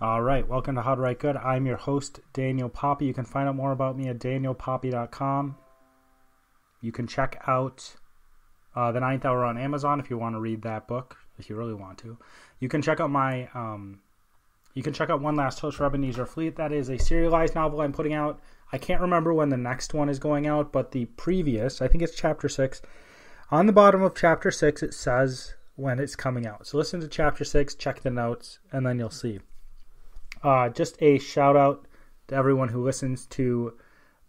All right, welcome to How to Write Good. I'm your host, Daniel Poppy. You can find out more about me at danielpoppy.com. You can check out The Ninth Hour on Amazon if you want to read that book, if you really want to. You can check out my, you can check out One Last Toast for Ebenezer Fleet. That is a serialized novel I'm putting out. I can't remember when the next one is going out, but the previous, I think it's chapter 6. On the bottom of chapter 6, it says when it's coming out. So listen to chapter 6, check the notes, and then you'll see. Just a shout out to everyone who listens to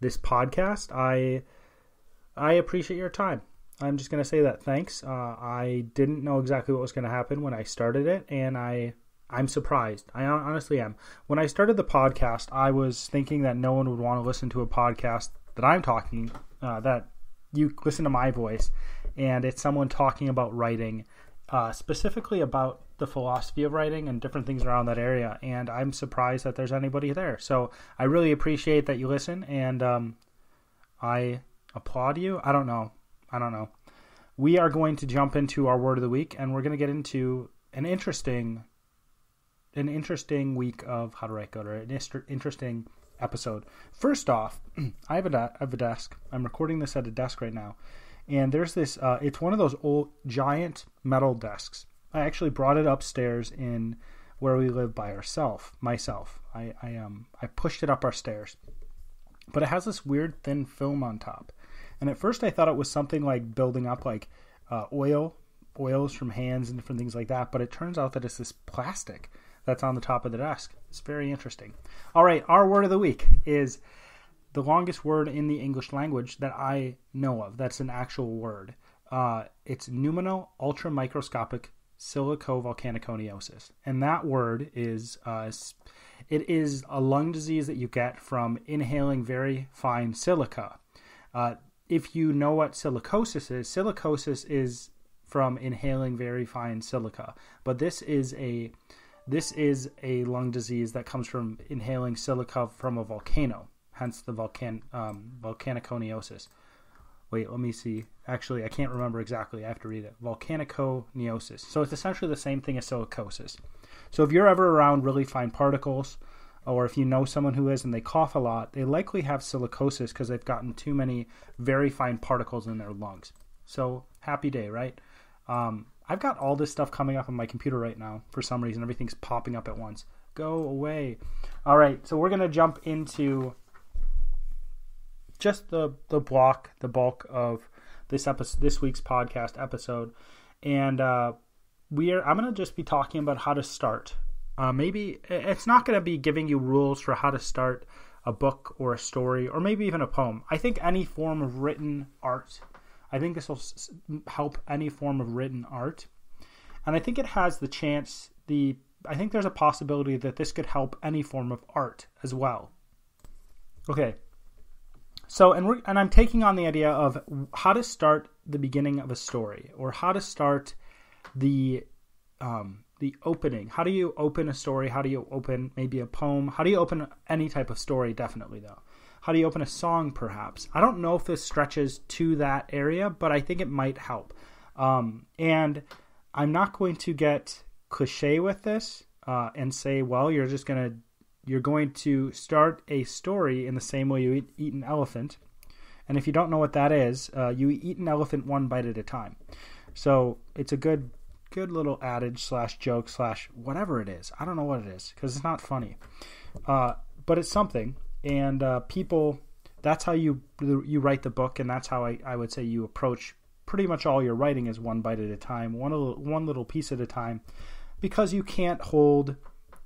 this podcast. I appreciate your time. I'm just going to say that. Thanks. I didn't know exactly what was going to happen when I started it, and I'm surprised. I honestly am. When I started the podcast, I was thinking that no one would want to listen to a podcast that I'm talking, that you listen to my voice, and it's someone talking about writing, specifically about the philosophy of writing and different things around that area, and I'm surprised that there's anybody there. So I really appreciate that you listen, and I applaud you. I don't know. We are going to jump into our word of the week, and we're going to get into an interesting week of How to Write Good, or an interesting episode. First off, I have a desk. I'm recording this at a desk right now, and there's this. It's one of those old giant metal desks. I actually brought it upstairs in where we live by myself. I pushed it up our stairs, but it has this weird thin film on top. And at first I thought it was something like building up like oils from hands and different things like that. But it turns out that it's this plastic that's on the top of the desk. It's very interesting. All right, our word of the week is the longest word in the English language that I know of. That's an actual word. It's pneumono ultramicroscopic silicovolcaniconeosis, and that word is it is a lung disease that you get from inhaling very fine silica. If you know what silicosis is from inhaling very fine silica, but this is a lung disease that comes from inhaling silica from a volcano, hence the volcaniconeosis. Wait, let me see. Actually, I can't remember exactly. I have to read it. Volcaniconeosis. So it's essentially the same thing as silicosis. So if you're ever around really fine particles, or if you know someone who is and they cough a lot, they likely have silicosis because they've gotten too many very fine particles in their lungs. So happy day, right? I've got all this stuff coming up on my computer right now. For some reason, everything's popping up at once. Go away. All right, so we're going to jump into just the bulk of this week's podcast episode, and I'm going to just be talking about how to start. Maybe it's not going to be giving you rules for how to start a book or a story, or maybe even a poem. I think any form of written art. I think this will help any form of written art, and I think it has the chance. I think there's a possibility that this could help any form of art as well. Okay. So, and I'm taking on the idea of how to start the beginning of a story, or how to start the opening. How do you open a story? How do you open maybe a poem? How do you open any type of story? Definitely, though. How do you open a song, perhaps? I don't know if this stretches to that area, but I think it might help. And I'm not going to get cliche with this and say, well, you're going to start a story in the same way you eat an elephant. And if you don't know what that is, you eat an elephant one bite at a time. So it's a good little adage / joke / whatever it is. I don't know what it is because it's not funny. But it's something. And people, that's how you write the book. And that's how I would say you approach pretty much all your writing is one bite at a time, one little piece at a time, because you can't hold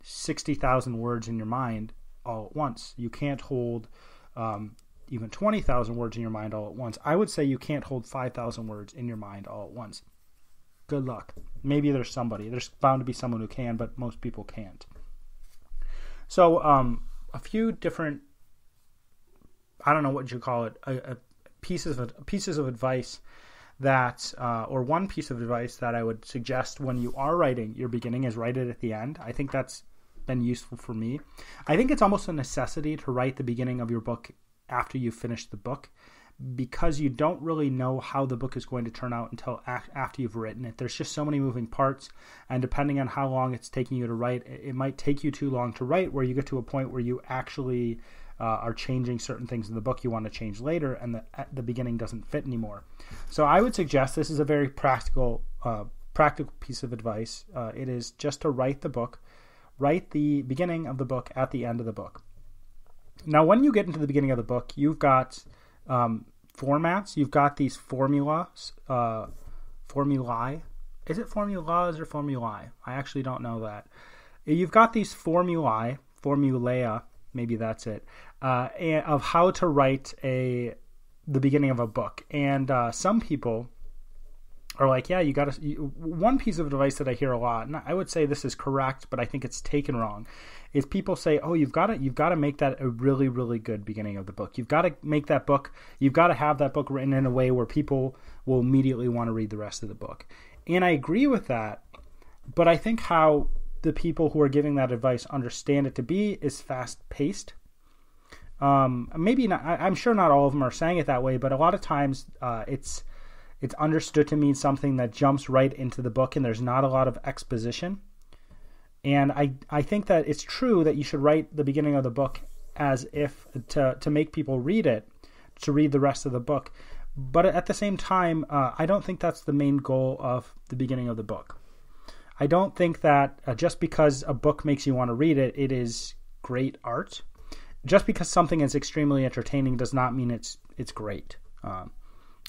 60,000 words in your mind all at once. You can't hold even 20,000 words in your mind all at once. I would say you can't hold 5,000 words in your mind all at once. Good luck. Maybe there's bound to be someone who can, but most people can't. So a few different, I don't know what you call it, pieces of advice that, or one piece of advice that I would suggest when you are writing your beginning is write it at the end. I think that's been useful for me. I think it's almost a necessity to write the beginning of your book after you finish the book, because you don't really know how the book is going to turn out until after you've written it. There's just so many moving parts, and depending on how long it's taking you to write, it might take you too long to write, where you get to a point where you actually are changing certain things in the book you want to change later, and the beginning doesn't fit anymore. So I would suggest this is a very practical piece of advice. It is just to write the book, write the beginning of the book at the end of the book. Now, when you get into the beginning of the book, you've got formats. You've got these formulas. Formulae. Is it formulas or formulae? I actually don't know that. You've got these formulae, maybe that's it, of how to write the beginning of a book. And some people are like, yeah, you got to. One piece of advice that I hear a lot, and I would say this is correct, but I think it's taken wrong, is people say, oh, you've got to make that a really, really good beginning of the book. You've got to make that book. You've got to have that book written in a way where people will immediately want to read the rest of the book. And I agree with that, but I think how the people who are giving that advice understand it to be is fast-paced. Maybe not. I'm sure not all of them are saying it that way, but a lot of times it's understood to mean something that jumps right into the book, and there's not a lot of exposition. And I think that it's true that you should write the beginning of the book as if to make people read it, to read the rest of the book. But at the same time, I don't think that's the main goal of the beginning of the book. I don't think that just because a book makes you want to read it, it is great art. Just because something is extremely entertaining does not mean it's great.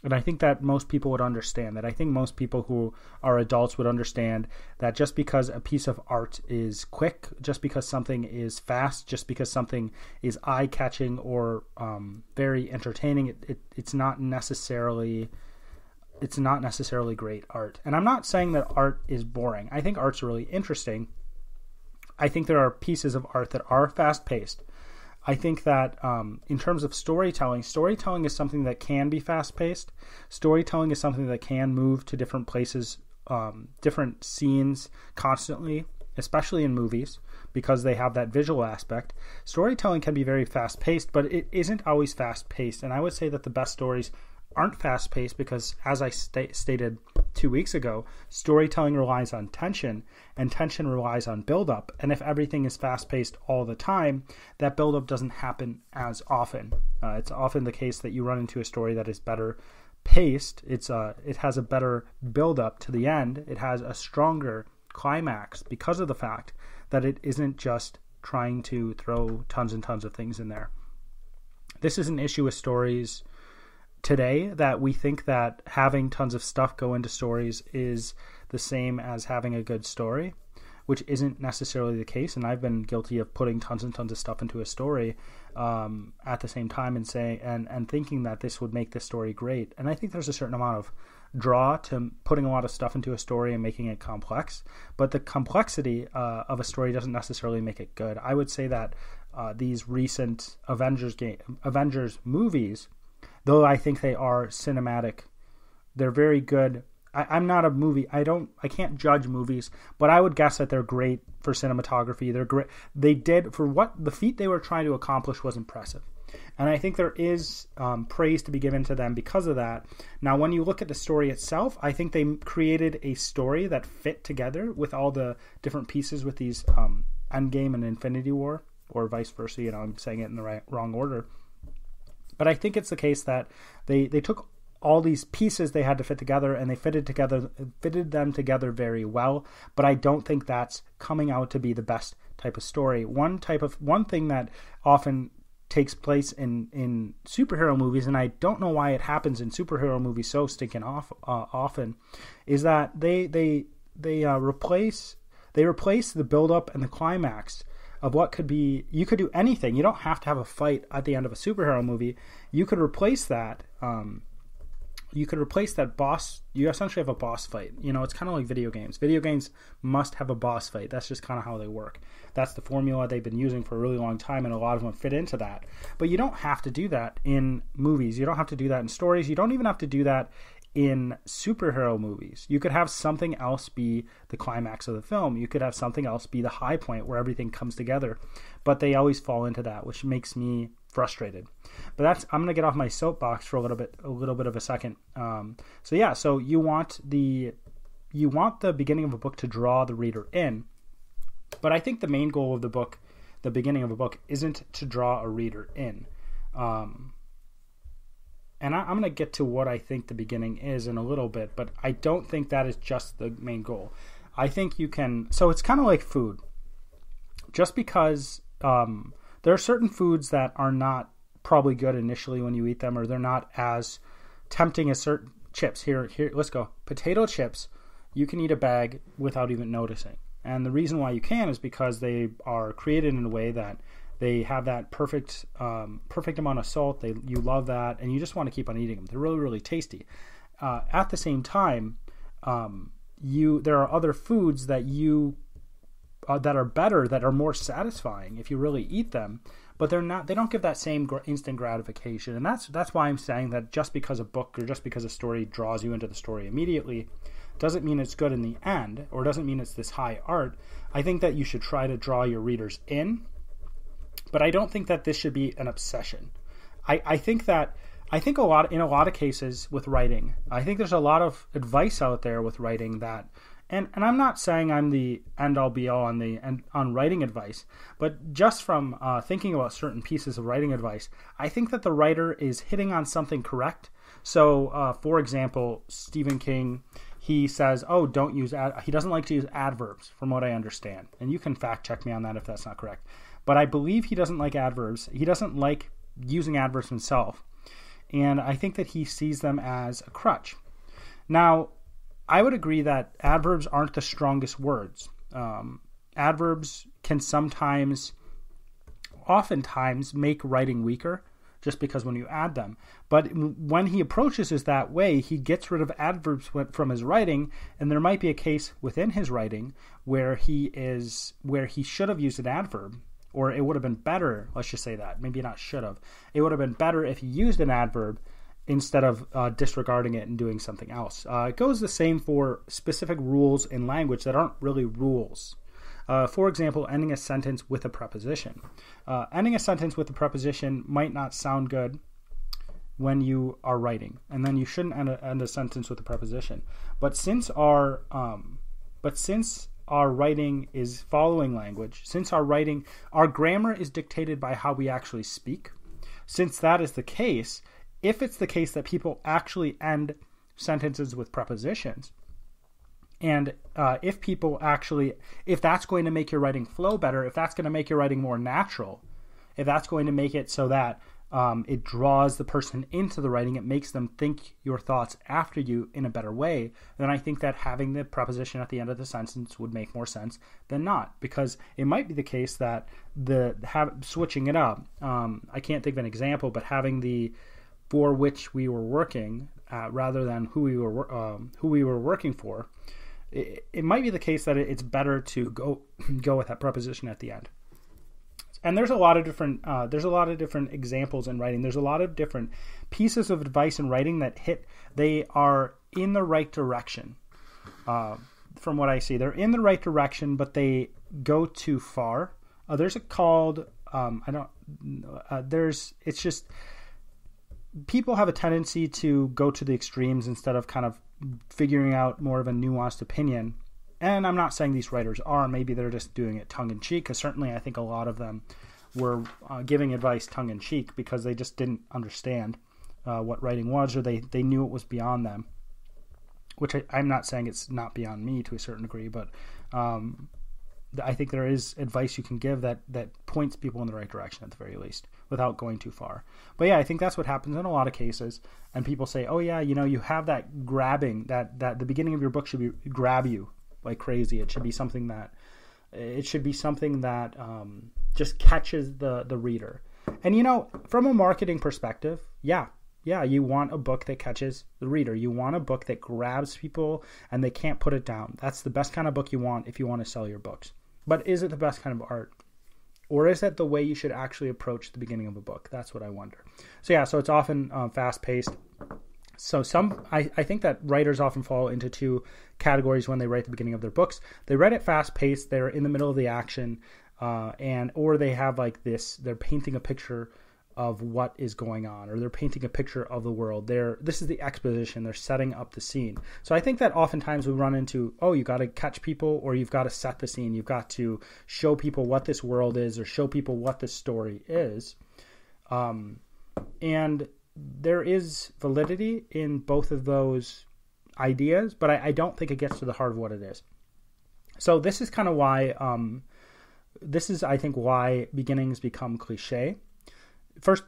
And I think that most people would understand that. I think most people who are adults would understand that just because a piece of art is quick, just because something is fast, just because something is eye-catching or very entertaining, it's not necessarily great art. And I'm not saying that art is boring. I think art's really interesting. I think there are pieces of art that are fast-paced. I think that in terms of storytelling is something that can be fast-paced. Storytelling is something that can move to different places, different scenes constantly, especially in movies, because they have that visual aspect. Storytelling can be very fast-paced, but it isn't always fast-paced. And I would say that the best stories aren't fast-paced because, as I stated 2 weeks ago, storytelling relies on tension, and tension relies on build-up. And if everything is fast-paced all the time, that build-up doesn't happen as often. It's often the case that you run into a story that is better paced. It has a better build-up to the end. It has a stronger climax because of the fact that it isn't just trying to throw tons and tons of things in there. This is an issue with stories today, that we think that having tons of stuff go into stories is the same as having a good story, which isn't necessarily the case. And I've been guilty of putting tons and tons of stuff into a story at the same time and saying and thinking that this would make the story great. And I think there's a certain amount of draw to putting a lot of stuff into a story and making it complex, but the complexity of a story doesn't necessarily make it good. I would say that these recent Avengers movies, though I think they are cinematic, they're very good. I'm not a movie. I can't judge movies, but I would guess that they're great for cinematography. They're great. They did, for what the feat they were trying to accomplish was impressive. And I think there is praise to be given to them because of that. Now, when you look at the story itself, I think they created a story that fit together with all the different pieces with these Endgame and Infinity War, or vice versa. I'm saying it in the wrong order. But I think it's the case that they took all these pieces they had to fit together, and they fitted them together very well. But I don't think that's coming out to be the best type of story. One thing that often takes place in superhero movies, and I don't know why it happens in superhero movies so stinking often, is that they replace the build-up and the climax of what could be. You could do anything. You don't have to have a fight at the end of a superhero movie. You could replace that. Boss. You essentially have a boss fight. It's kind of like video games. Video games must have a boss fight. That's just kind of how they work. That's the formula they've been using for a really long time, and a lot of them fit into that. But you don't have to do that in movies. You don't have to do that in stories. You don't even have to do that in superhero movies. You could have something else be the climax of the film. You could have something else be the high point where everything comes together. But they always fall into that, which makes me frustrated. But I'm going to get off my soapbox for a little bit of a second. So you want the beginning of a book to draw the reader in, but I think the main goal of the beginning of a book, isn't to draw a reader in. And I'm going to get to what I think the beginning is in a little bit, but I don't think that is just the main goal. I think you can, so it's kind of like food. Just because there are certain foods that are not probably good initially when you eat them, or they're not as tempting as certain chips. Here, let's go. Potato chips, you can eat a bag without even noticing. And the reason why you can is because they are created in a way that they have that perfect amount of salt. You love that, and you just want to keep on eating them. They're really, really tasty. At the same time, there are other foods that that are better, that are more satisfying if you really eat them, but they're not. They don't give that same instant gratification, and that's why I'm saying that just because a book or just because a story draws you into the story immediately doesn't mean it's good in the end, or doesn't mean it's this high art. I think that you should try to draw your readers in, but I don't think that this should be an obsession. I think in a lot of cases with writing, I think there's a lot of advice out there with writing that, and I'm not saying I'm the end all be all on writing advice, but just from thinking about certain pieces of writing advice, I think that the writer is hitting on something correct. So, for example, Stephen King, he says, he doesn't like to use adverbs, from what I understand. And you can fact check me on that if that's not correct. But I believe he doesn't like adverbs. He doesn't like using adverbs himself. And I think that he sees them as a crutch. Now, I would agree that adverbs aren't the strongest words. Adverbs can oftentimes make writing weaker, just because when you add them. But when he approaches it that way, he gets rid of adverbs from his writing, and there might be a case within his writing where he should have used an adverb, or it would have been better, let's just say that, maybe not should have. It would have been better if he used an adverb instead of disregarding it and doing something else. It goes the same for specific rules in language that aren't really rules. For example, ending a sentence with a preposition. Ending a sentence with a preposition might not sound good when you are writing, and then you shouldn't end a sentence with a preposition. But since our writing is following language, since our grammar is dictated by how we actually speak, since that is the case, if it's the case that people actually end sentences with prepositions, and if that's going to make your writing flow better, if that's going to make your writing more natural, if that's going to make it so that it draws the person into the writing, it makes them think your thoughts after you in a better way, then I think that having the preposition at the end of the sentence would make more sense than not, because it might be the case that switching it up, I can't think of an example, but having the for which we were working rather than who we were working for, it might be the case that it's better to go with that preposition at the end. And there's a lot of different examples in writing. There's a lot of different pieces of advice in writing they are in the right direction. From what I see, they're in the right direction, but they go too far. It's just people have a tendency to go to the extremes instead of kind of figuring out more of a nuanced opinion. And I'm not saying these writers are. Maybe they're just doing it tongue-in-cheek, because certainly I think a lot of them were giving advice tongue-in-cheek because they just didn't understand what writing was, or they knew it was beyond them, which I'm not saying it's not beyond me to a certain degree, but I think there is advice you can give that points people in the right direction at the very least without going too far. But yeah, I think that's what happens in a lot of cases. And people say, oh yeah, you have that grabbing, that the beginning of your book should be grab you like crazy. It should be something that just catches the reader. And from a marketing perspective, yeah, you want a book that catches the reader. You want a book that grabs people and they can't put it down. That's the best kind of book you want if you want to sell your books. But is it the best kind of art? Or is that the way you should actually approach the beginning of a book? That's what I wonder. So it's often fast-paced. So I think that writers often fall into two categories when they write the beginning of their books. They write it fast-paced. They're in the middle of the action, or they have like this. They're painting a picture of what is going on, or they're painting a picture of the world. This is the exposition. They're setting up the scene. So I think that oftentimes we run into, you got to catch people, or you've got to set the scene. You've got to show people what this world is, or show people what this story is. And there is validity in both of those ideas, but I don't think it gets to the heart of what it is. So this is kind of why, I think, why beginnings become cliche. First,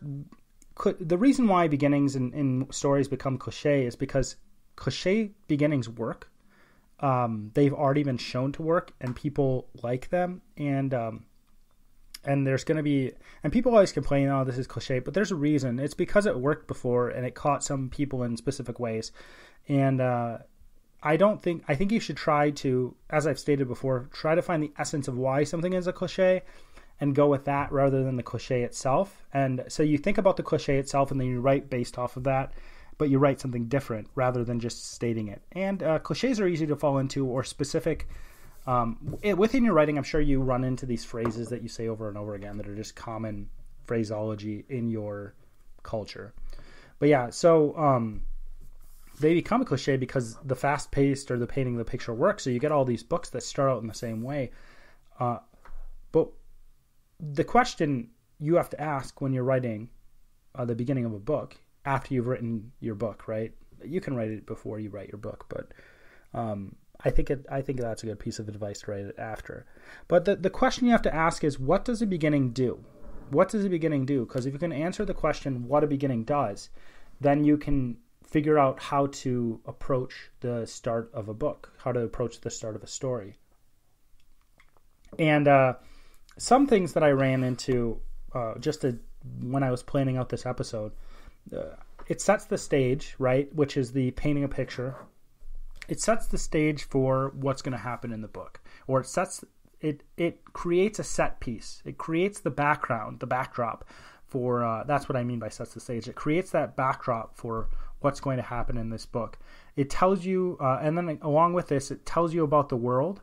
the reason why beginnings in stories become cliche is because cliche beginnings work. They've already been shown to work, and people like them. And there's going to be, and people always complain, this is cliche, but there's a reason. It's because it worked before, and it caught some people in specific ways. And I think you should try to, as I've stated before, try to find the essence of why something is a cliche, and go with that rather than the cliche itself. And so you think about the cliche itself, and then you write based off of that, but you write something different rather than just stating it. And cliches are easy to fall into, or specific. Within your writing, I'm sure you run into these phrases that you say over and over again that are just common phraseology in your culture. But yeah, so they become a cliche because the fast-paced or the painting the picture works. So you get all these books that start out in the same way. But the question you have to ask when you're writing the beginning of a book, after you've written your book, right? You can write it before you write your book, but I think that's a good piece of advice to write it after. But the question you have to ask is, what does a beginning do? What does a beginning do? Because if you can answer the question, what a beginning does, then you can figure out how to approach the start of a book, how to approach the start of a story. And some things that I ran into when I was planning out this episode, it sets the stage, right, which is the painting a picture. It sets the stage for what's going to happen in the book, or it creates a set piece. It creates the background, the backdrop for, that's what I mean by sets the stage. It creates that backdrop for what's going to happen in this book. It tells you, and then along with this, it tells you about the world,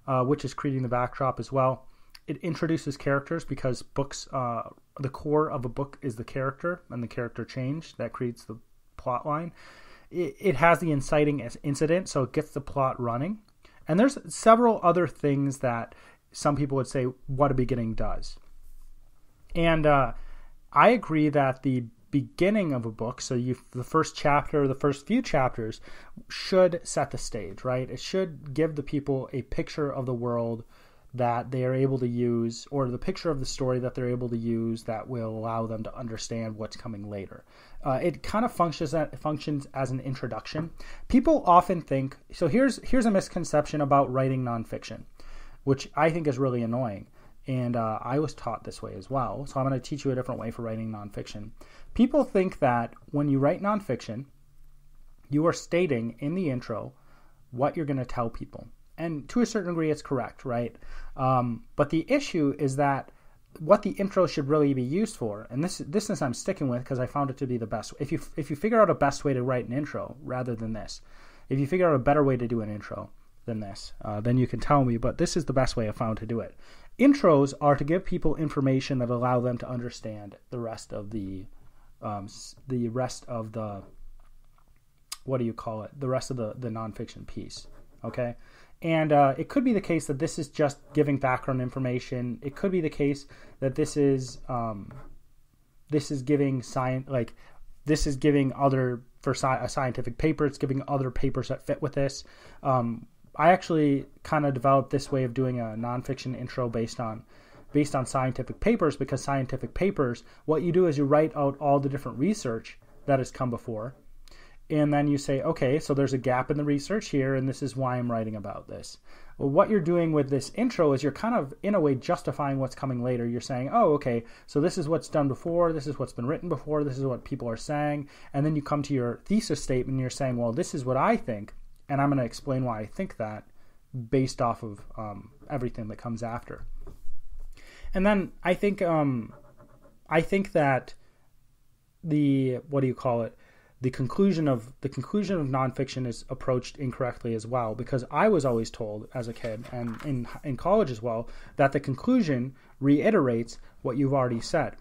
which is creating the backdrop as well. It introduces characters, because books, the core of a book is the character and the character change. That creates the plot line. It has the inciting incident, so it gets the plot running. And there's several other things that some people would say what a beginning does. And I agree that the beginning of a book, so the first chapter, the first few chapters, should set the stage, right? It should give the people a picture of the world that they are able to use, or the picture of the story that they're able to use that will allow them to understand what's coming later. It kind of functions as an introduction. People often think, so here's a misconception about writing nonfiction, which I think is really annoying. And I was taught this way as well. So I'm going to teach you a different way for writing nonfiction. People think that when you write nonfiction, you are stating in the intro what you're going to tell people. And to a certain degree, it's correct, right? But the issue is that what the intro should really be used for, and this is I'm sticking with because I found it to be the best. If you figure out a best way to write an intro rather than this, if you figure out a better way to do an intro than this, then you can tell me. But this is the best way I found to do it. Intros are to give people information that allow them to understand the rest of the what do you call it? The rest of the nonfiction piece. Okay. And it could be the case that this is just giving background information. It could be the case that this is giving science, like this is giving other for a scientific paper. It's giving other papers that fit with this. I actually kind of developed this way of doing a nonfiction intro based on scientific papers, because scientific papers, what you do is you write out all the different research that has come before. And then you say, okay, so there's a gap in the research here, and this is why I'm writing about this. Well, what you're doing with this intro is you're kind of, in a way, justifying what's coming later. You're saying, oh, okay, so this is what's done before, this is what's been written before, this is what people are saying. And then you come to your thesis statement, and you're saying, well, this is what I think, and I'm going to explain why I think that based off of everything that comes after. And then I think that the conclusion of nonfiction is approached incorrectly as well, because I was always told as a kid and in college as well that the conclusion reiterates what you've already said.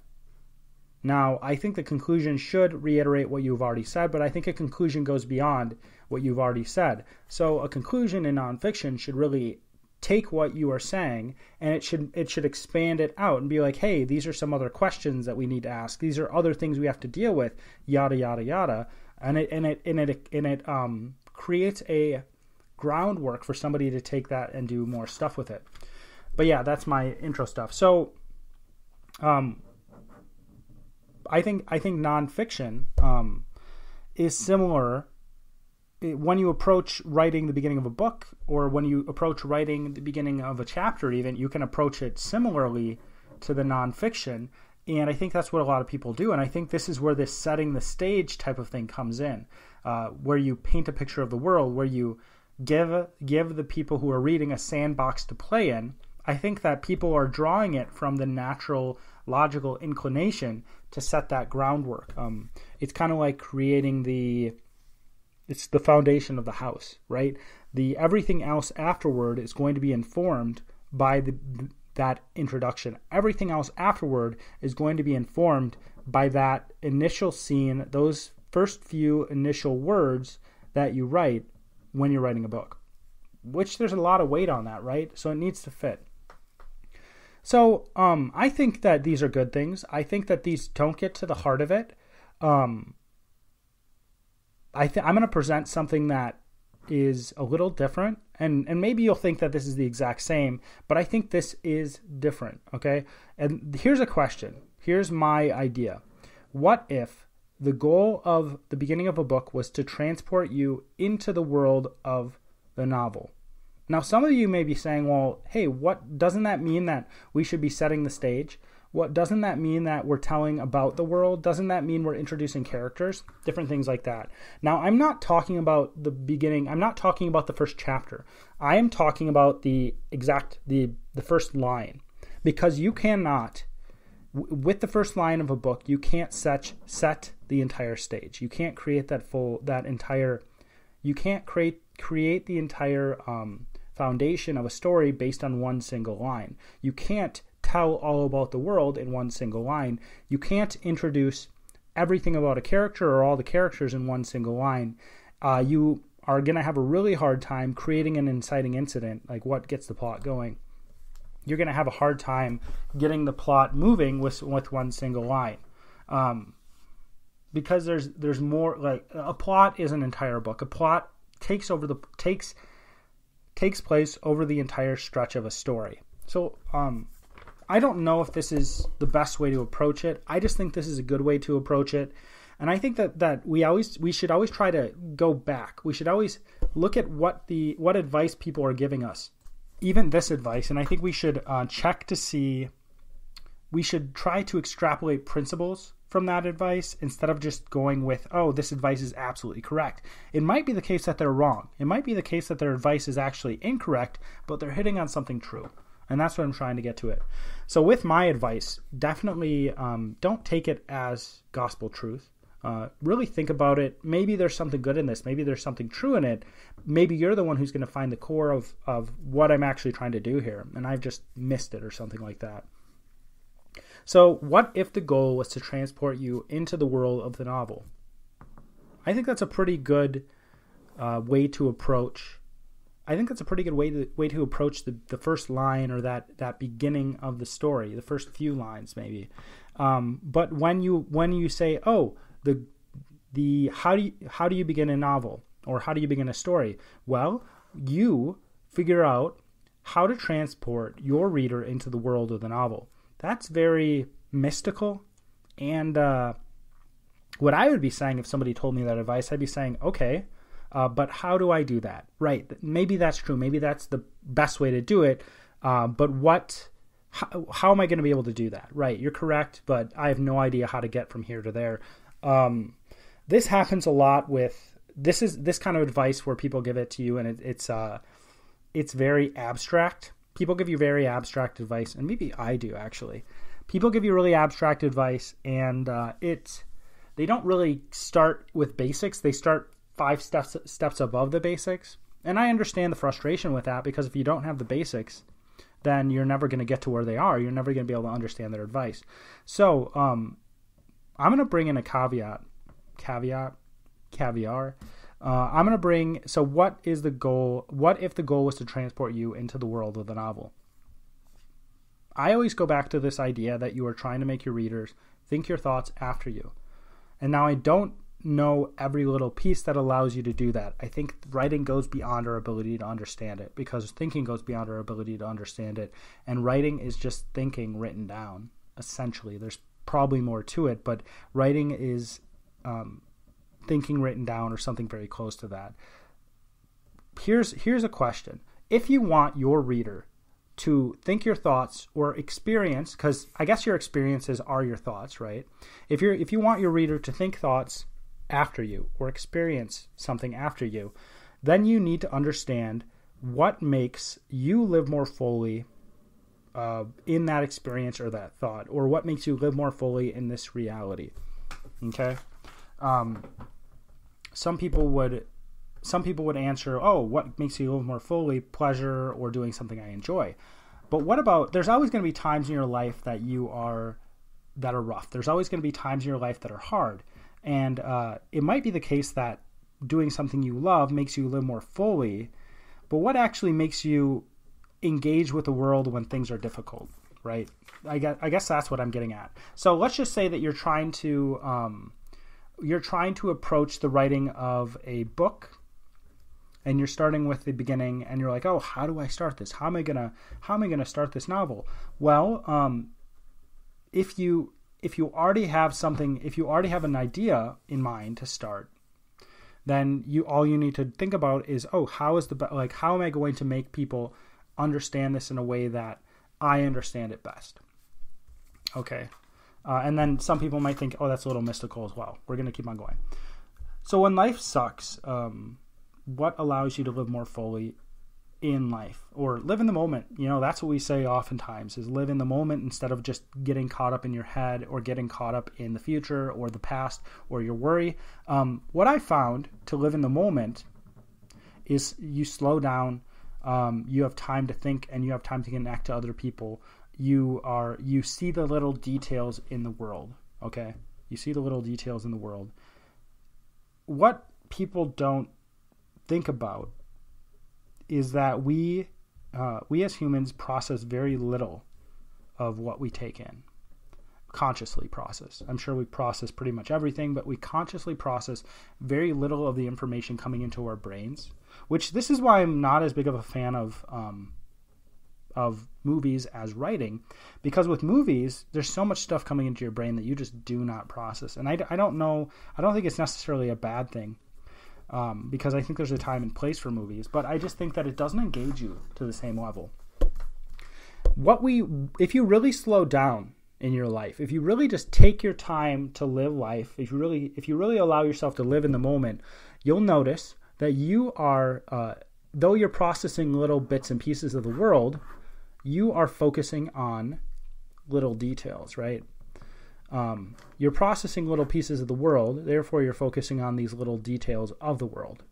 Now, I think the conclusion should reiterate what you've already said, but I think a conclusion goes beyond what you've already said. So a conclusion in nonfiction should really take what you are saying, and it should expand it out and be like, hey, these are some other questions that we need to ask. These are other things we have to deal with, yada yada yada, and it creates a groundwork for somebody to take that and do more stuff with it. But yeah, that's my intro stuff. So, I think nonfiction is similar. When you approach writing the beginning of a book, or when you approach writing the beginning of a chapter even, you can approach it similarly to the nonfiction. And I think that's what a lot of people do. And I think this is where this setting the stage type of thing comes in, where you paint a picture of the world, where you give the people who are reading a sandbox to play in. I think that people are drawing it from the natural, logical inclination to set that groundwork. It's kind of like creating it's the foundation of the house, right? Everything else afterward is going to be informed by that introduction. Everything else afterward is going to be informed by that initial scene, those first few initial words that you write when you're writing a book, which there's a lot of weight on that, right? So it needs to fit. So I think that these are good things. I think that these don't get to the heart of it. I'm going to present something that is a little different, and maybe you'll think that this is the exact same, but I think this is different, okay? And here's a question. Here's my idea. What if the goal of the beginning of a book was to transport you into the world of the novel? Now, some of you may be saying, well, hey, what doesn't that mean that we should be setting the stage? What doesn't that mean that we're telling about the world? Doesn't that mean we're introducing characters? Different things like that. Now, I'm not talking about the beginning. I'm not talking about the first chapter. I am talking about the first line, because you cannot, with the first line of a book, you can't set the entire stage. You can't create you can't create the entire foundation of a story based on one single line. You can't tell all about the world in one single line. You can't introduce everything about a character or all the characters in one single line. You are going to have a really hard time creating an inciting incident, like what gets the plot going. You're going to have a hard time getting the plot moving with one single line. Because there's more, like a plot is an entire book. A plot takes place over the entire stretch of a story. So I don't know if this is the best way to approach it. I just think this is a good way to approach it. And I think that we should always try to go back. We should always look at what advice people are giving us, even this advice. And I think we should check to see. We should try to extrapolate principles from that advice instead of just going with, oh, this advice is absolutely correct. It might be the case that they're wrong. It might be the case that their advice is actually incorrect, but they're hitting on something true. And that's what I'm trying to get to it. So with my advice, definitely don't take it as gospel truth. Really think about it. Maybe there's something good in this. Maybe there's something true in it. Maybe you're the one who's going to find the core of what I'm actually trying to do here, and I've just missed it or something like that. So what if the goal was to transport you into the world of the novel? I think that's a pretty good way to approach. I think that's a pretty good way to approach the first line, or that beginning of the story, the first few lines maybe. But when you say, oh, how do you begin a novel, or how do you begin a story? Well, you figure out how to transport your reader into the world of the novel. That's very mystical, and what I would be saying if somebody told me that advice, I'd be saying, okay, but how do I do that? Right, maybe that's true. Maybe that's the best way to do it, but how am I going to be able to do that? Right, you're correct, but I have no idea how to get from here to there. This happens a lot with this kind of advice where people give it to you, and it's very abstract. People give you very abstract advice, and maybe I do actually. People give you really abstract advice, and they don't really start with basics. They start 5 steps above the basics. And I understand the frustration with that, because if you don't have the basics, then you're never going to get to where they are. You're never going to be able to understand their advice. So I'm going to bring in a caveat. Caviar. I'm going to bring, so what is the goal? What if the goal was to transport you into the world of the novel? I always go back to this idea that you are trying to make your readers think your thoughts after you. And now I don't know every little piece that allows you to do that. I think writing goes beyond our ability to understand it, because thinking goes beyond our ability to understand it. And writing is just thinking written down, essentially. There's probably more to it, but writing is thinking written down or something very close to that. Here's a question. If you want your reader to think your thoughts or experience, because I guess your experiences are your thoughts, right? If you want your reader to think thoughts after you or experience something after you, then you need to understand what makes you live more fully in that experience or that thought, or what makes you live more fully in this reality. Okay? Some people would answer, oh, what makes you live more fully? Pleasure or doing something I enjoy. But what about, there's always going to be times in your life that are rough. There's always going to be times in your life that are hard. And it might be the case that doing something you love makes you live more fully. But what actually makes you engage with the world when things are difficult, right? I guess that's what I'm getting at. So let's just say that you're trying to approach the writing of a book, and you're starting with the beginning, and you're like, oh, how do I start this? How am I gonna start this novel? Well, if you already have an idea in mind to start, then all you need to think about is, oh, how am I going to make people understand this in a way that I understand it best? Okay. And then some people might think, oh, that's a little mystical as well. We're going to keep on going. So when life sucks, what allows you to live more fully in life, or live in the moment? That's what we say oftentimes, is live in the moment instead of just getting caught up in your head or getting caught up in the future or the past or your worry. What I found to live in the moment is you slow down, you have time to think, and you have time to connect to other people. You see the little details in the world. Okay. You see the little details in the world. What people don't think about is that we as humans process very little of what we take in. Consciously process. I'm sure we process pretty much everything, but we consciously process very little of the information coming into our brains, which this is why I'm not as big of a fan of movies as writing, because with movies, there's so much stuff coming into your brain that you just do not process. And I don't think it's necessarily a bad thing, because I think there's a time and place for movies, but I just think that it doesn't engage you to the same level. If you really slow down in your life, if you really just take your time to live life, if you really allow yourself to live in the moment, you'll notice that you are, though you're processing little bits and pieces of the world, you are focusing on little details, right? You're processing little pieces of the world, therefore you're focusing on these little details of the world.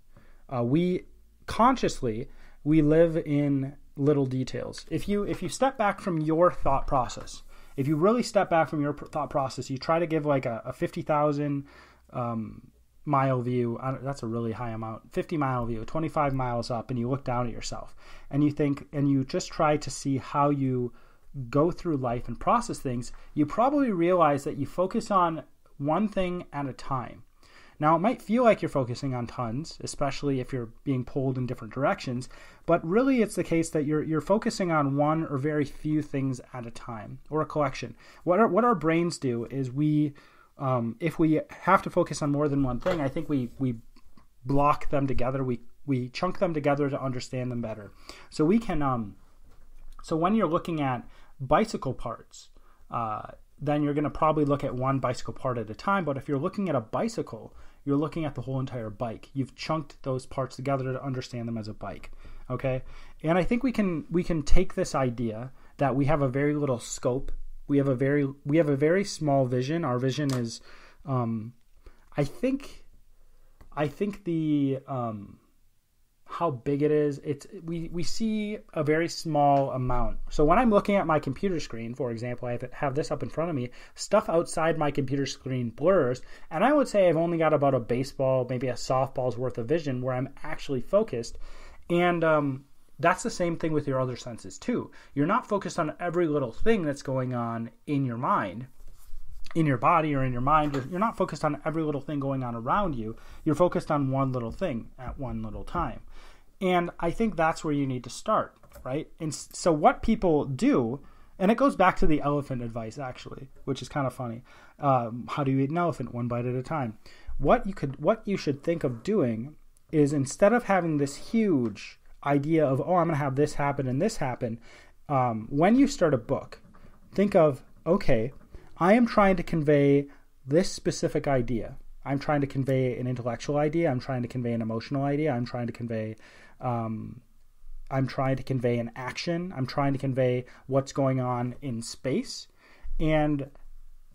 We live in little details. If you step back from your thought process, if you really step back from your thought process, you try to give like a 50,000 mile view. That's a really high amount. 50-mile view, 25 miles up, and you look down at yourself and you think, and you just try to see how you go through life and process things. You probably realize that you focus on one thing at a time. Now, it might feel like you're focusing on tons, especially if you're being pulled in different directions, but really it's the case that you're focusing on one or very few things at a time, or a collection. What our brains do is if we have to focus on more than one thing, I think we block them together. We chunk them together to understand them better. So we can. So when you're looking at bicycle parts, then you're going to probably look at one bicycle part at a time. But if you're looking at a bicycle, you're looking at the whole entire bike. You've chunked those parts together to understand them as a bike. Okay, and I think we can take this idea that we have a very little scope. We have a very small vision. Our vision is, I think the how big it is. We see a very small amount. So when I'm looking at my computer screen, for example, I have this up in front of me, stuff outside my computer screen blurs, and I would say I've only got about a baseball, maybe a softball's worth of vision where I'm actually focused. And that's the same thing with your other senses too. You're not focused on every little thing that's going on in your mind, in your body or in your mind. You're not focused on every little thing going on around you. You're focused on one little thing at one little time. And I think that's where you need to start, right? And so what people do, and it goes back to the elephant advice actually, which is kind of funny. How do you eat an elephant? One bite at a time. What you should think of doing is, instead of having this huge idea of, oh, I'm going to have this happen and this happen, when you start a book, think of, okay, I am trying to convey this specific idea. I'm trying to convey an intellectual idea. I'm trying to convey an emotional idea. I'm trying to convey an action. I'm trying to convey what's going on in space. And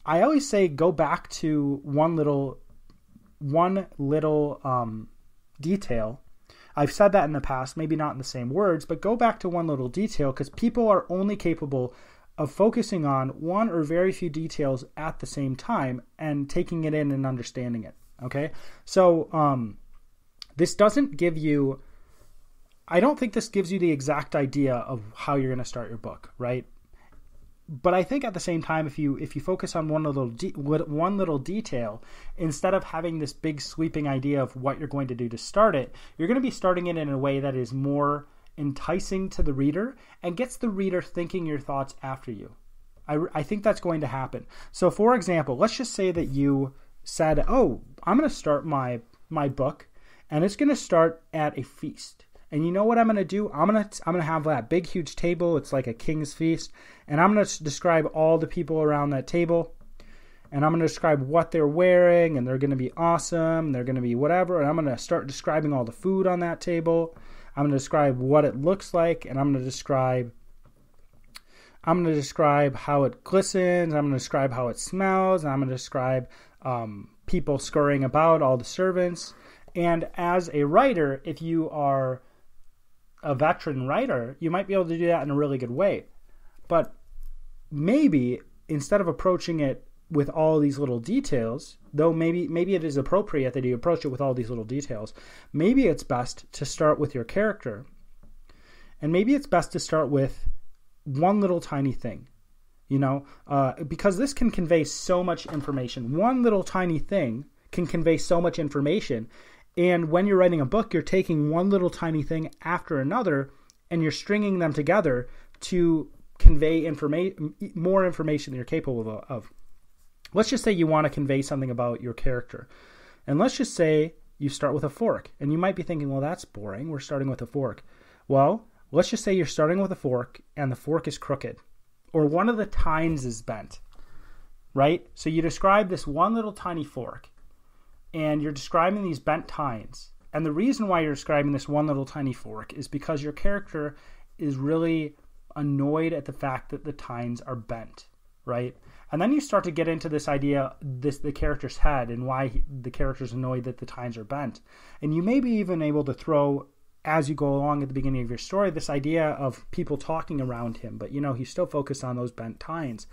I always say, go back to one little detail. I've said that in the past, maybe not in the same words, but go back to one little detail, because people are only capable of focusing on one or very few details at the same time and taking it in and understanding it. Okay. So, this doesn't give you, I don't think this gives you the exact idea of how you're going to start your book, right? But I think at the same time, if you focus on one little detail, instead of having this big sweeping idea of what you're going to do to start it, you're going to be starting it in a way that is more enticing to the reader and gets the reader thinking your thoughts after you. I think that's going to happen. So for example, let's just say that you said, oh, I'm going to start my book, and it's going to start at a feast. And you know what I'm going to do? I'm going to have that big, huge table. It's like a king's feast. And I'm going to describe all the people around that table. And I'm going to describe what they're wearing. And they're going to be awesome. They're going to be whatever. And I'm going to start describing all the food on that table. I'm going to describe what it looks like. And I'm going to describe how it glistens. I'm going to describe how it smells. And I'm going to describe people scurrying about, all the servants. And as a writer, if you are a veteran writer, you might be able to do that in a really good way. But maybe instead of approaching it with all these little details, though maybe it is appropriate that you approach it with all these little details, maybe it's best to start with your character. And maybe it's best to start with one little tiny thing, because this can convey so much information. One little tiny thing can convey so much information. And when you're writing a book, you're taking one little tiny thing after another, and you're stringing them together to convey more information than you're capable of. Let's just say you want to convey something about your character. And let's just say you start with a fork. And you might be thinking, well, that's boring. We're starting with a fork. Well, let's just say you're starting with a fork, and the fork is crooked, or one of the tines is bent, right? So you describe this one little tiny fork, and you're describing these bent tines. And the reason why you're describing this one little tiny fork is because your character is really annoyed at the fact that the tines are bent, right? And then you start to get into this idea, the character's head, and why the character's annoyed that the tines are bent. And you may be even able to throw, as you go along at the beginning of your story, this idea of people talking around him, but he's still focused on those bent tines.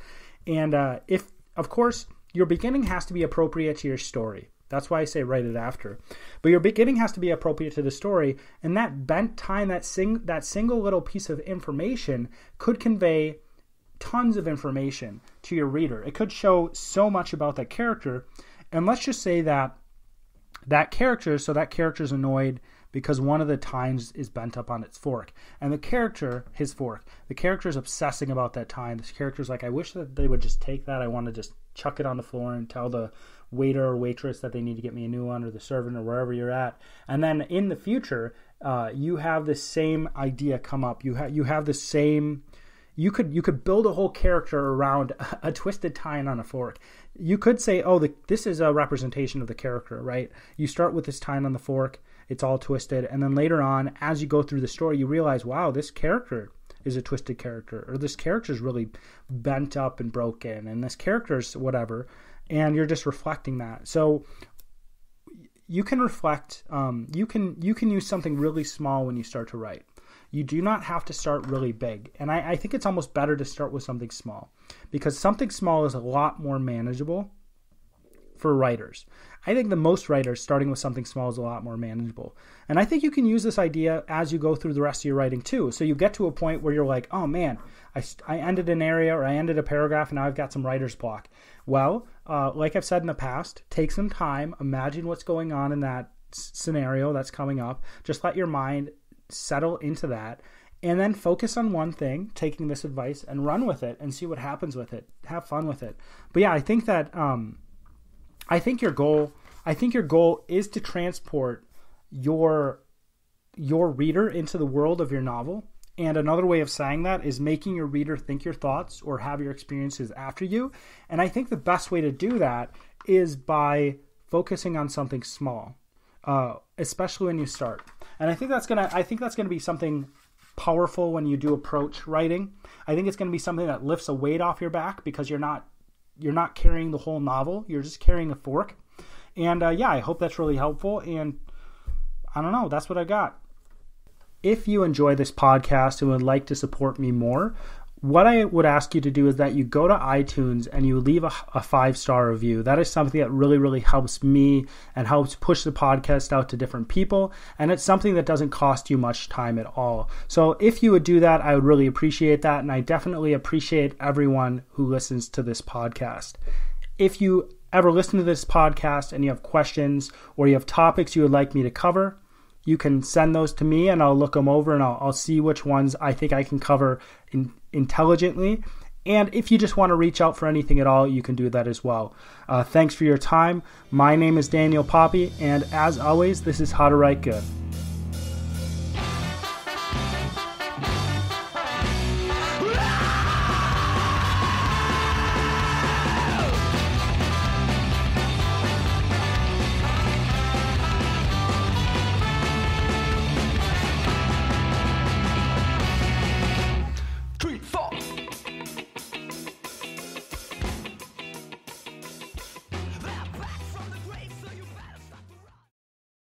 And if, of course, your beginning has to be appropriate to your story. That's why I say write it after. But your beginning has to be appropriate to the story, and that bent tine, that single little piece of information could convey tons of information to your reader. It could show so much about that character. And let's just say that character's annoyed because one of the tines is bent up on its fork. And the character's obsessing about that tine. This character's like, I wish that they would just take that. I want to just chuck it on the floor and tell the waiter or waitress that they need to get me a new one, or the servant, or wherever you're at. And then in the future, you have this same idea come up. You have the same. You could build a whole character around a twisted tine on a fork. You could say, this is a representation of the character, right? You start with this tine on the fork. It's all twisted. And then later on, as you go through the story, you realize, wow, this character is a twisted character, or this character is really bent up and broken, and this character's whatever. And you're just reflecting that. So you can reflect. You can use something really small when you start to write. You do not have to start really big. And I think it's almost better to start with something small, because something small is a lot more manageable for writers. I think the most writers starting with something small is a lot more manageable. And I think you can use this idea as you go through the rest of your writing too. So you get to a point where you're like, oh man, I ended an area, or I ended a paragraph, and now I've got some writer's block. Well, like I've said in the past, take some time, imagine what's going on in that scenario that's coming up. Just let your mind settle into that, and then focus on one thing, taking this advice, and run with it and see what happens with it. Have fun with it. But yeah, I think that I think your goal is to transport your reader into the world of your novel. And another way of saying that is making your reader think your thoughts or have your experiences after you. And I think the best way to do that is by focusing on something small, especially when you start. And I think that's gonna be something powerful when you do approach writing. I think it's gonna be something that lifts a weight off your back, because you're not carrying the whole novel. You're just carrying a fork. And yeah, I hope that's really helpful. And I don't know, that's what I got. If you enjoy this podcast and would like to support me more, what I would ask you to do is that you go to iTunes and you leave a 5-star review. That is something that really, really helps me and helps push the podcast out to different people. And it's something that doesn't cost you much time at all. So if you would do that, I would really appreciate that. And I definitely appreciate everyone who listens to this podcast. If you ever listen to this podcast and you have questions or you have topics you would like me to cover, you can send those to me and I'll look them over and I'll see which ones I think I can cover intelligently. And if you just want to reach out for anything at all, you can do that as well. Thanks for your time. My name is Daniel Poppy, and as always, this is How to Write Good.